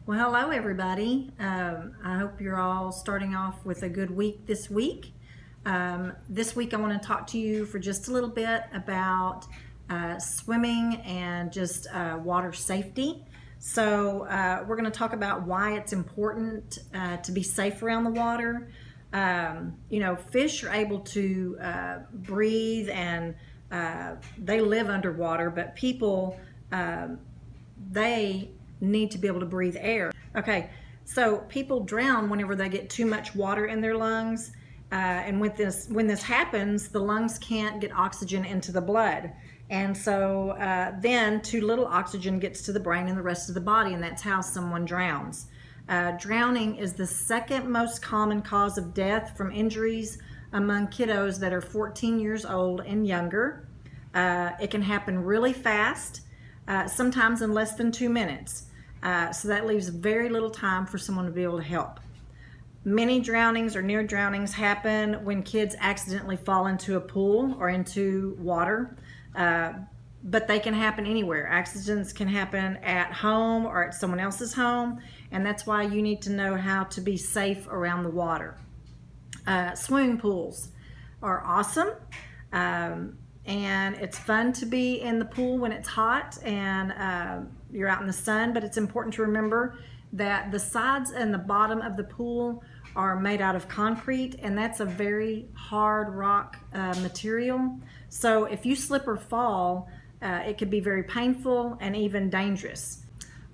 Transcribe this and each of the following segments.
Well, hello everybody. I hope you're all starting off with a good week this week. This week I want to talk to you for just a little bit about swimming and just water safety. So we're going to talk about why it's important to be safe around the water. Fish are able to breathe and they live underwater, but people, they need to be able to breathe air. Okay, so people drown whenever they get too much water in their lungs. And when this happens, the lungs can't get oxygen into the blood. And so then too little oxygen gets to the brain and the rest of the body, and that's how someone drowns. Drowning is the second most common cause of death from injuries among kiddos that are 14 years old and younger. It can happen really fast, sometimes in less than 2 minutes. So that leaves very little time for someone to be able to help. Many drownings or near drownings happen when kids accidentally fall into a pool or into water, but they can happen anywhere. Accidents can happen at home or at someone else's home, and that's why you need to know how to be safe around the water. Swimming pools are awesome. And it's fun to be in the pool when it's hot and you're out in the sun, but it's important to remember that the sides and the bottom of the pool are made out of concrete, and that's a very hard rock material. So if you slip or fall, it could be very painful and even dangerous.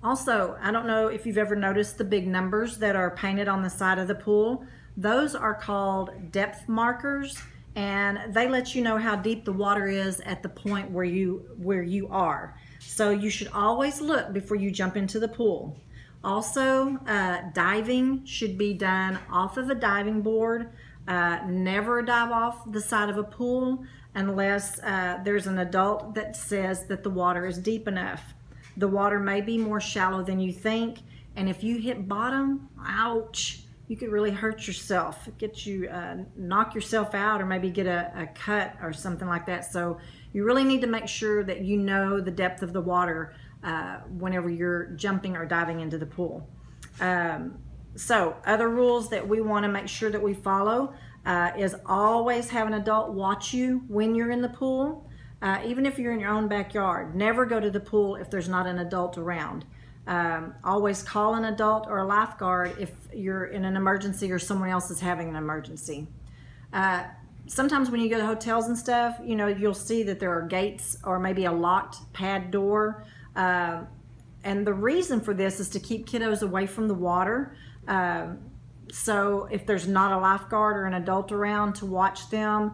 Also, I don't know if you've ever noticed the big numbers that are painted on the side of the pool. Those are called depth markers, and they let you know how deep the water is at the point where you are. So you should always look before you jump into the pool. Also, diving should be done off of a diving board. Never dive off the side of a pool unless there's an adult that says that the water is deep enough. The water may be more shallow than you think, and if you hit bottom, ouch, you could really hurt yourself, get you knock yourself out, or maybe get a cut or something like that. So you really need to make sure that you know the depth of the water whenever you're jumping or diving into the pool. So other rules that we want to make sure that we follow is always have an adult watch you when you're in the pool. Even if you're in your own backyard, never go to the pool if there's not an adult around. Always call an adult or a lifeguard if you're in an emergency or someone else is having an emergency. Sometimes when you go to hotels and stuff, you'll see that there are gates or maybe a locked pad door. And the reason for this is to keep kiddos away from the water. So if there's not a lifeguard or an adult around to watch them,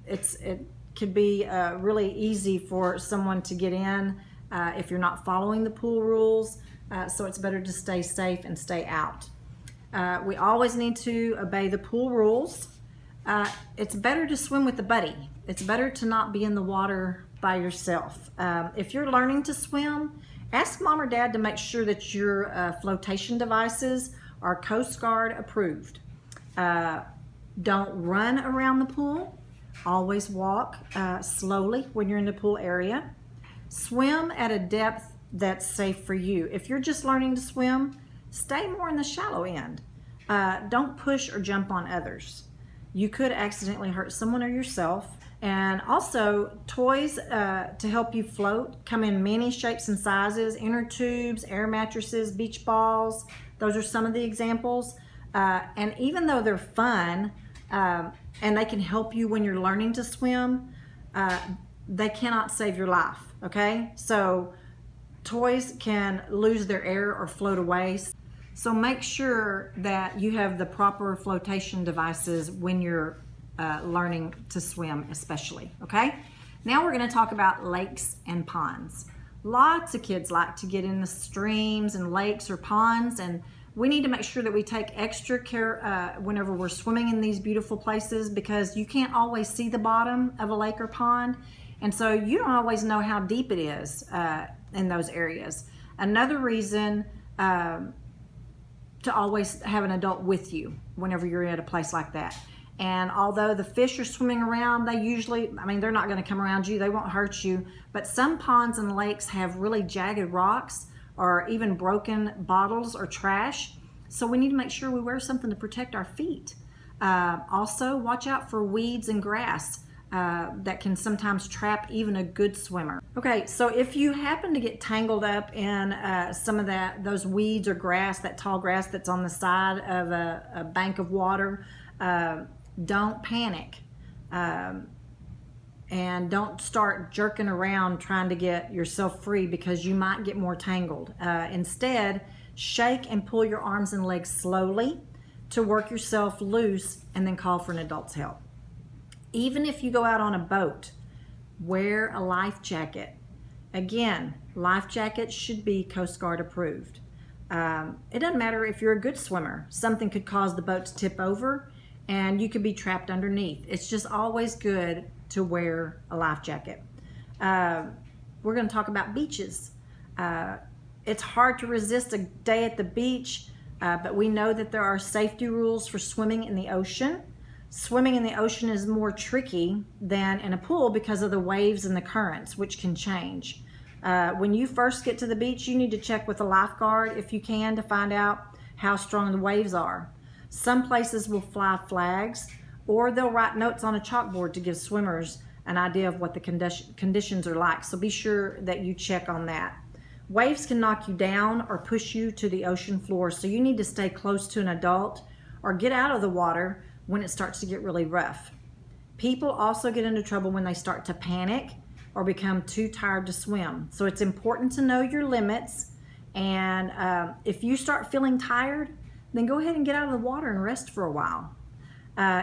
it could be really easy for someone to get in if you're not following the pool rules. So it's better to stay safe and stay out. We always need to obey the pool rules. It's better to swim with a buddy. It's better to not be in the water by yourself. If you're learning to swim, ask mom or dad to make sure that your flotation devices are Coast Guard approved. Don't run around the pool. Always walk slowly when you're in the pool area. Swim at a depth that's safe for you. If you're just learning to swim, stay more in the shallow end. Don't push or jump on others. You could accidentally hurt someone or yourself. And also, toys to help you float come in many shapes and sizes: inner tubes, air mattresses, beach balls. Those are some of the examples. And even though they're fun and they can help you when you're learning to swim, they cannot save your life, okay? So toys can lose their air or float away. So make sure that you have the proper flotation devices when you're learning to swim, especially, okay? Now we're going to talk about lakes and ponds. Lots of kids like to get in the streams and lakes or ponds, and we need to make sure that we take extra care whenever we're swimming in these beautiful places, because you can't always see the bottom of a lake or pond, and so you don't always know how deep it is in those areas. Another reason to always have an adult with you whenever you're at a place like that. And although the fish are swimming around, they're not going to come around you, they won't hurt you, but some ponds and lakes have really jagged rocks or even broken bottles or trash. So we need to make sure we wear something to protect our feet. Also, watch out for weeds and grass that can sometimes trap even a good swimmer. Okay, so if you happen to get tangled up in some of those weeds or grass, that tall grass that's on the side of a bank of water, don't panic. And don't start jerking around trying to get yourself free, because you might get more tangled. Instead, shake and pull your arms and legs slowly to work yourself loose, and then call for an adult's help. Even if you go out on a boat, wear a life jacket. Again, life jackets should be Coast Guard approved. It doesn't matter if you're a good swimmer. Something could cause the boat to tip over and you could be trapped underneath. It's just always good to wear a life jacket. We're going to talk about beaches. It's hard to resist a day at the beach, but we know that there are safety rules for swimming in the ocean. Swimming in the ocean is more tricky than in a pool because of the waves and the currents, which can change. When you first get to the beach, you need to check with a lifeguard if you can to find out how strong the waves are. Some places will fly flags, or they'll write notes on a chalkboard to give swimmers an idea of what the conditions are like. So be sure that you check on that. Waves can knock you down or push you to the ocean floor, so you need to stay close to an adult or get out of the water when it starts to get really rough. People also get into trouble when they start to panic or become too tired to swim. So it's important to know your limits, and if you start feeling tired, then go ahead and get out of the water and rest for a while.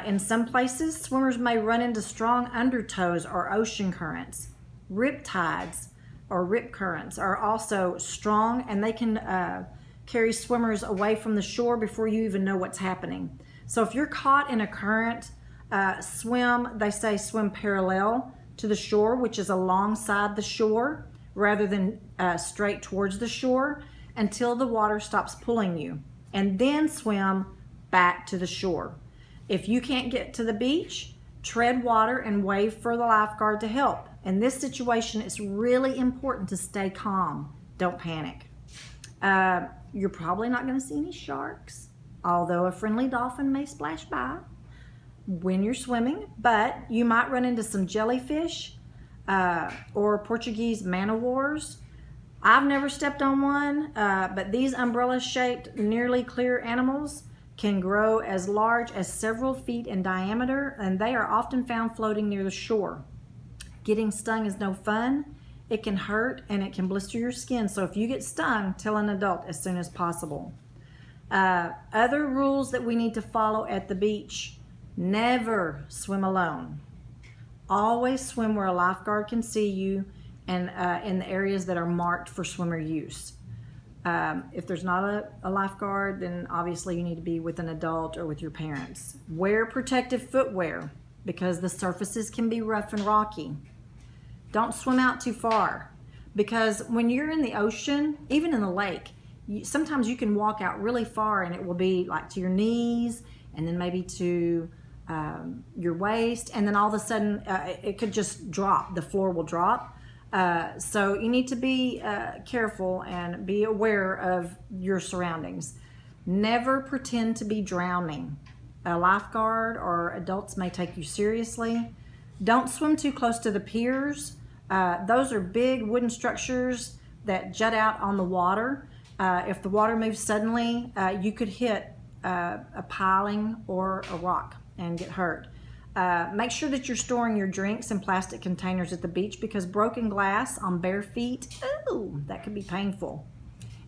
In some places, swimmers may run into strong undertows or ocean currents. Rip tides or rip currents are also strong, and they can carry swimmers away from the shore before you even know what's happening. So if you're caught in a current, they say swim parallel to the shore, which is alongside the shore rather than straight towards the shore, until the water stops pulling you, and then swim back to the shore. If you can't get to the beach, tread water and wave for the lifeguard to help. In this situation, it's really important to stay calm. Don't panic. You're probably not going to see any sharks, although a friendly dolphin may splash by when you're swimming, but you might run into some jellyfish or Portuguese man-o-wars. I've never stepped on one, but these umbrella-shaped, nearly clear animals can grow as large as several feet in diameter, and they are often found floating near the shore. Getting stung is no fun. It can hurt and it can blister your skin, so if you get stung, tell an adult as soon as possible. Other rules that we need to follow at the beach: never swim alone. Always swim where a lifeguard can see you, and in the areas that are marked for swimmer use. If there's not a lifeguard, then obviously you need to be with an adult or with your parents. Wear protective footwear because the surfaces can be rough and rocky. Don't swim out too far, because when you're in the ocean, even in the lake, sometimes you can walk out really far and it will be like to your knees, and then maybe to your waist, and then all of a sudden it could just drop. The floor will drop. So you need to be careful and be aware of your surroundings. Never pretend to be drowning. A lifeguard or adults may take you seriously. Don't swim too close to the piers. Those are big wooden structures that jut out on the water. If the water moves suddenly, you could hit a piling or a rock and get hurt. Make sure that you're storing your drinks in plastic containers at the beach, because broken glass on bare feet, ooh, that could be painful.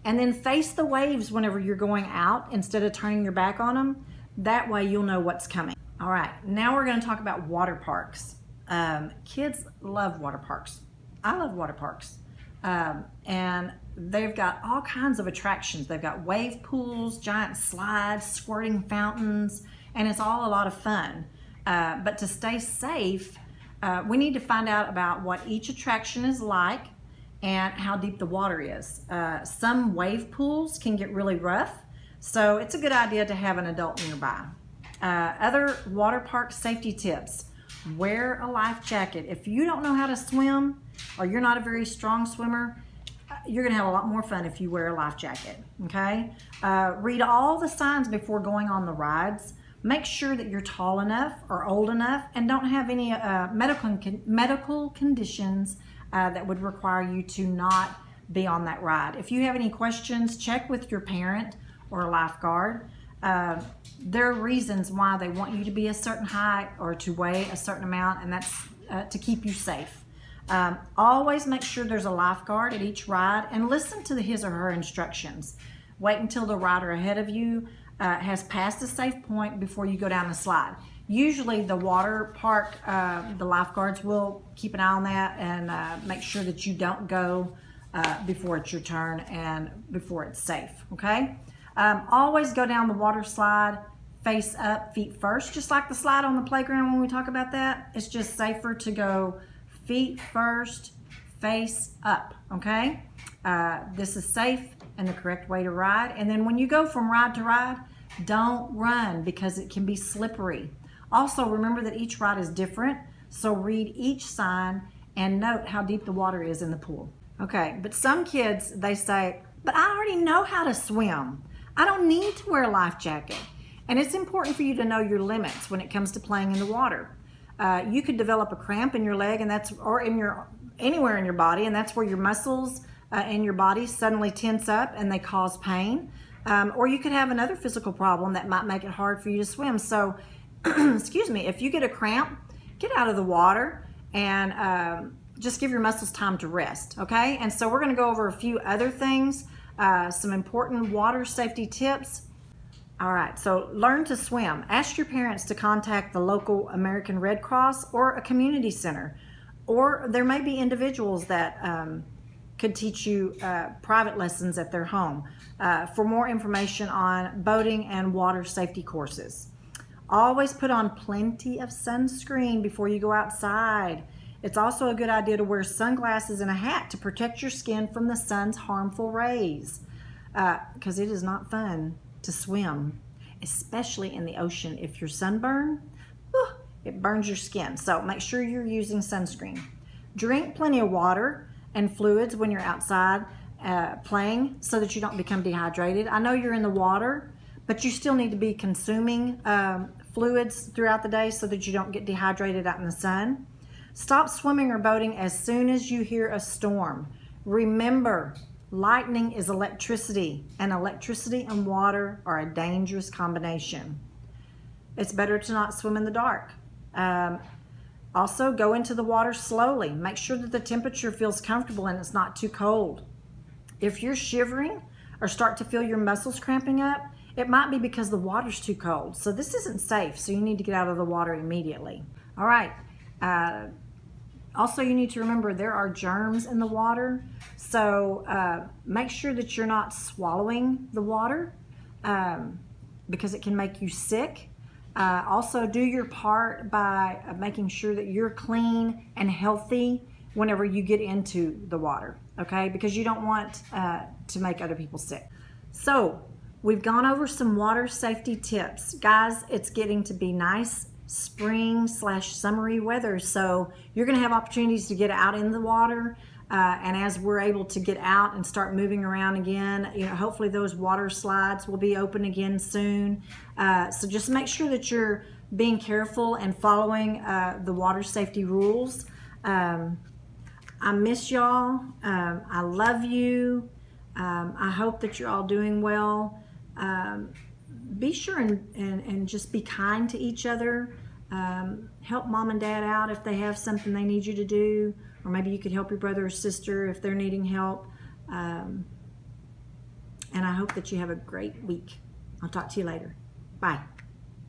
And then face the waves whenever you're going out instead of turning your back on them. That way you'll know what's coming. All right, now we're going to talk about water parks. Kids love water parks. I love water parks. And they've got all kinds of attractions. They've got wave pools, giant slides, squirting fountains, and it's all a lot of fun. But to stay safe, we need to find out about what each attraction is like and how deep the water is. Some wave pools can get really rough, so it's a good idea to have an adult nearby. Other water park safety tips: wear a life jacket. If you don't know how to swim or you're not a very strong swimmer, you're gonna have a lot more fun if you wear a life jacket, okay? Read all the signs before going on the rides. Make sure that you're tall enough or old enough and don't have any medical conditions that would require you to not be on that ride. If you have any questions, check with your parent or a lifeguard. There are reasons why they want you to be a certain height or to weigh a certain amount, and that's to keep you safe. Always make sure there's a lifeguard at each ride and listen to his or her instructions. Wait until the rider ahead of you has passed a safe point before you go down the slide. Usually the water park, the lifeguards will keep an eye on that and make sure that you don't go before it's your turn and before it's safe, okay? Always go down the water slide face up, feet first, just like the slide on the playground when we talk about that. It's just safer to go feet first, face up, okay? This is safe and the correct way to ride. And then when you go from ride to ride, don't run because it can be slippery. Also, remember that each ride is different, so read each sign and note how deep the water is in the pool. Okay, but some kids, they say, but I already know how to swim. I don't need to wear a life jacket. And it's important for you to know your limits when it comes to playing in the water. You could develop a cramp in your leg, and or in anywhere in your body, and that's where your muscles in your body suddenly tense up and they cause pain. Or you could have another physical problem that might make it hard for you to swim. So, excuse me, if you get a cramp, get out of the water and just give your muscles time to rest, okay? And so we're gonna go over a few other things, some important water safety tips. All right, so learn to swim. Ask your parents to contact the local American Red Cross or a community center. Or there may be individuals that could teach you private lessons at their home for more information on boating and water safety courses. Always put on plenty of sunscreen before you go outside. It's also a good idea to wear sunglasses and a hat to protect your skin from the sun's harmful rays, because it is not fun to swim, especially in the ocean. If you're sunburned, it burns your skin. So make sure you're using sunscreen. Drink plenty of water and fluids when you're outside playing so that you don't become dehydrated. I know you're in the water, but you still need to be consuming fluids throughout the day so that you don't get dehydrated out in the sun. Stop swimming or boating as soon as you hear a storm. Remember, lightning is electricity, and electricity and water are a dangerous combination. It's better to not swim in the dark. Also, go into the water slowly. Make sure that the temperature feels comfortable and it's not too cold. If you're shivering or start to feel your muscles cramping up, it might be because the water's too cold. So this isn't safe, so you need to get out of the water immediately. All right. Also, you need to remember there are germs in the water, so make sure that you're not swallowing the water because it can make you sick. Also, do your part by making sure that you're clean and healthy whenever you get into the water, okay? Because you don't want to make other people sick. So, we've gone over some water safety tips. Guys, it's getting to be nice spring/summery weather, so you're going to have opportunities to get out in the water, and as we're able to get out and start moving around again, you know, hopefully those water slides will be open again soon. So just make sure that you're being careful and following the water safety rules. I miss y'all. I love you. I hope that you're all doing well. Be sure and just be kind to each other. Help mom and dad out if they have something they need you to do, or maybe you could help your brother or sister if they're needing help. And I hope that you have a great week. I'll talk to you later. Bye.